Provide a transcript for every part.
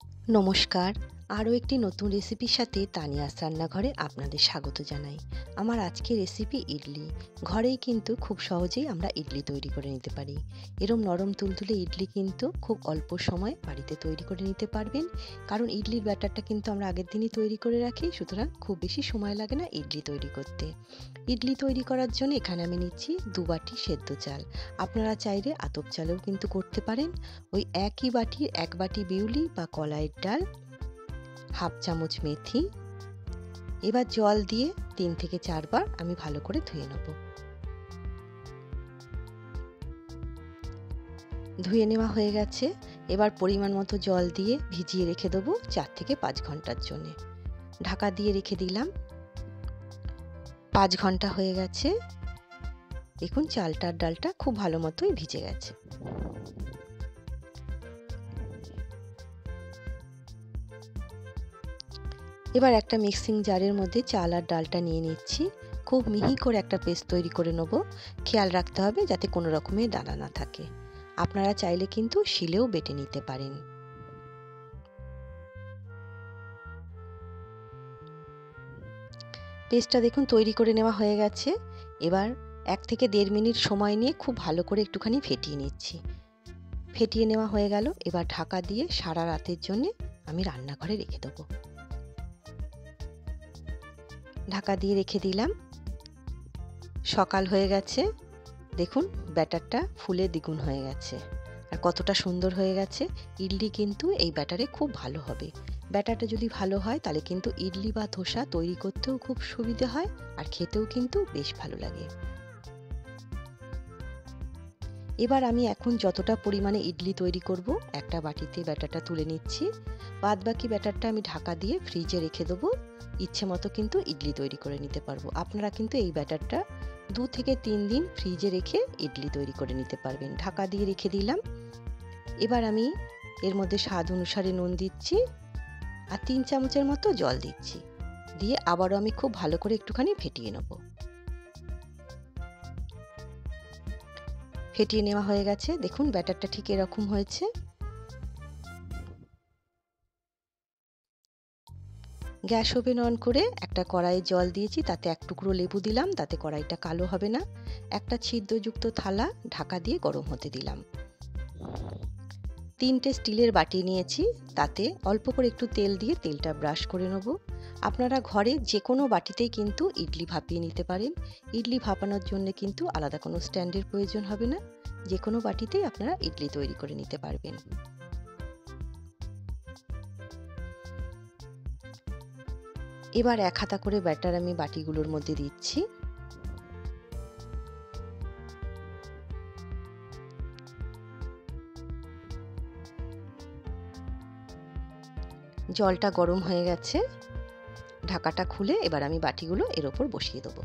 নমস্কার। আরও একটি নতুন রেসিপির সাথে তানিয়াস রান্নাঘরে আপনাদের স্বাগত জানাই। আমার আজকের রেসিপি ইডলি। ঘরেই কিন্তু খুব সহজেই আমরা ইডলি তৈরি করে নিতে পারি। এরম নরম তুলতুলে ইডলি কিন্তু খুব অল্প সময়ে বাড়িতে তৈরি করে নিতে পারবেন। কারণ ইডলির ব্যাটারটা কিন্তু আমরা আগের দিনই তৈরি করে রাখি, সুতরাং খুব বেশি সময় লাগে না ইডলি তৈরি করতে। ইডলি তৈরি করার জন্য এখানে আমি নিচ্ছি 2 বাটি সেদ্ধ চাল। আপনারা চাইলে আতপ চালেও কিন্তু করতে পারেন। ওই একই বাটির 1 বাটি বিউলি বা কলাইয়ের ডাল, হাফ চামচ মেথি। এবার জল দিয়ে 3 থেকে 4 বার আমি ভালো করে ধুয়ে নেব। ধুয়ে নেওয়া হয়ে গেছে। এবার পরিমাণ মতো জল দিয়ে ভিজিয়ে রেখে দেবো 4 থেকে 5 ঘন্টার জন্য। ঢাকা দিয়ে রেখে দিলাম। 5 ঘন্টা হয়ে গেছে। দেখুন চালটার ডালটা খুব ভালো মতোই ভিজে গেছে। এবার একটা মিক্সিং জারের মধ্যে চাল আর ডালটা নিয়ে নিচ্ছি। খুব মিহি করে একটা পেস্ট তৈরি করে নেব। খেয়াল রাখতে হবে যাতে কোনো রকমের দানা না থাকে। আপনারা চাইলে কিন্তু শিলেও বেটে নিতে পারেন। পেস্টটা দেখুন তৈরি করে নেওয়া হয়ে গেছে। এবার 1 থেকে 1.5 মিনিট সময় নিয়ে খুব ভালো করে একটুখানি ফেটিয়ে নিচ্ছি। ফেটিয়ে নেওয়া হয়ে গেল। এবার ঢাকা দিয়ে সারা রাতের জন্য আমি রান্নাঘরে রেখে দেবো। ঢাকা দিয়ে রেখে দিলাম। সকাল হয়ে গেছে। দেখুন ব্যাটারটা ফুলে দ্বিগুণ হয়ে গেছে। আর কতটা সুন্দর হয়ে গেছে। ইডলি কিন্তু এই ব্যাটারে খুব ভালো হবে। ব্যাটারটা যদি ভালো হয় তাহলে কিন্তু ইডলি বা ধোসা তৈরি করতেও খুব সুবিধে হয়, আর খেতেও কিন্তু বেশ ভালো লাগে। এবার আমি এখন যতটা পরিমাণে ইডলি তৈরি করব একটা বাটিতে ব্যাটারটা তুলে নিচ্ছি। বাদ বাকি ব্যাটারটা আমি ঢাকা দিয়ে ফ্রিজে রেখে দেবো। ইচ্ছে মতো কিন্তু ইডলি তৈরি করে নিতে পারবো। আপনারা কিন্তু এই ব্যাটারটা 2 থেকে 3 দিন ফ্রিজে রেখে ইডলি তৈরি করে নিতে পারবেন। ঢাকা দিয়ে রেখে দিলাম। এবার আমি এর মধ্যে স্বাদ অনুসারে নুন দিচ্ছি আর 3 চামচের মতো জল দিচ্ছি। দিয়ে আবারও আমি খুব ভালো করে একটুখানি ফেটিয়ে নেব। ফেটিয়ে নেওয়া হয়ে গেছে। দেখুন ব্যাটারটা ঠিক এরকম হয়েছে। গ্যাস ওভেন অন করে একটা কড়াইয়ে জল দিয়েছি, তাতে 1 টুকরো লেবু দিলাম, তাতে কড়াইটা কালো হবে না। একটা ছিদ্রযুক্ত থালা ঢাকা দিয়ে গরম হতে দিলাম। 3টে স্টিলের বাটি নিয়েছি, তাতে অল্প করে একটু তেল দিয়ে তেলটা ব্রাশ করে নেব। আপনারা ঘরে যে কোনো বাটিতেই কিন্তু ইডলি ভাপিয়ে নিতে পারেন। ইডলি ভাপানোর জন্য কিন্তু আলাদা কোনো স্ট্যান্ডের প্রয়োজন হবে না। যে কোনো বাটিতেই আপনারা ইডলি তৈরি করে নিতে পারবেন। এবার 1 হাতা করে ব্যাটার আমি বাটিগুলোর মধ্যে দিচ্ছি। জলটা গরম হয়ে গেছে। ঢাকাটা খুলে এবার আমি বাটিগুলো এর ওপর বসিয়ে দেবো।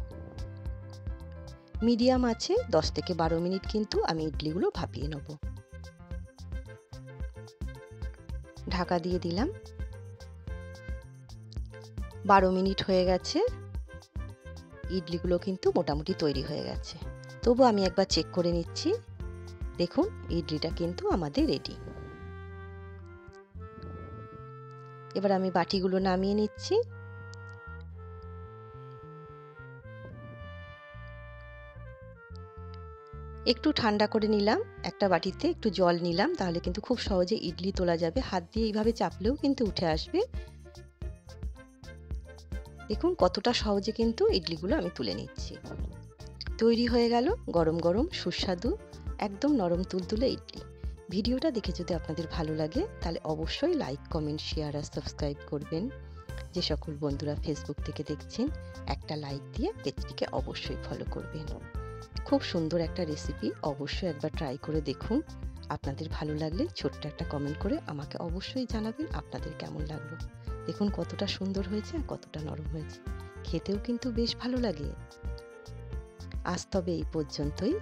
মিডিয়াম আছে 10 থেকে 12 মিনিট কিন্তু আমি ইডলিগুলো ভাপিয়ে নেব। ঢাকা দিয়ে দিলাম। 12 মিনিট হয়ে গেছে। ইডলিগুলো কিন্তু মোটামুটি তৈরি হয়ে গেছে। তবু আমি একবার চেক করে নিচ্ছি। দেখুন ইডলিটা কিন্তু আমাদের রেডি। এবার আমি বাটিগুলো নামিয়ে নিচ্ছি। একটু ঠান্ডা করে নিলাম। একটা বাটিতে একটু জল নিলাম, তাহলে কিন্তু খুব সহজে ইডলি তোলা যাবে। হাত দিয়ে এইভাবে চাপলেও কিন্তু উঠে আসবে। দেখুন কতটা সহজে কিন্তু ইডলিগুলো আমি তুলে নিচ্ছি। তৈরি হয়ে গেল গরম গরম সুস্বাদু একদম নরম তুলতুলে ইডলি। ভিডিওটা দেখে যদি আপনাদের ভালো লাগে তাহলে অবশ্যই লাইক, কমেন্ট, শেয়ার আর সাবস্ক্রাইব করবেন। যে সকল বন্ধুরা ফেসবুক থেকে দেখছেন একটা লাইক দিয়ে পেজটিকে অবশ্যই ফলো করবেন। খুব সুন্দর একটা রেসিপি, অবশ্যই একবার ট্রাই করে দেখুন। আপনাদের ভালো লাগলে ছোট্ট একটা কমেন্ট করে আমাকে অবশ্যই জানাবেন আপনাদের কেমন লাগলো। দেখুন কতটা সুন্দর হয়েছে আর কতটা নরম হয়েছে। খেতেও কিন্তু বেশ ভালো লাগে। আজ তবে এই পর্যন্তই।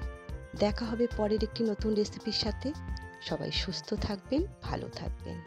দেখা হবে পরের একটি নতুন রেসিপির সাথে। সবাই সুস্থ থাকবেন, ভালো থাকবেন।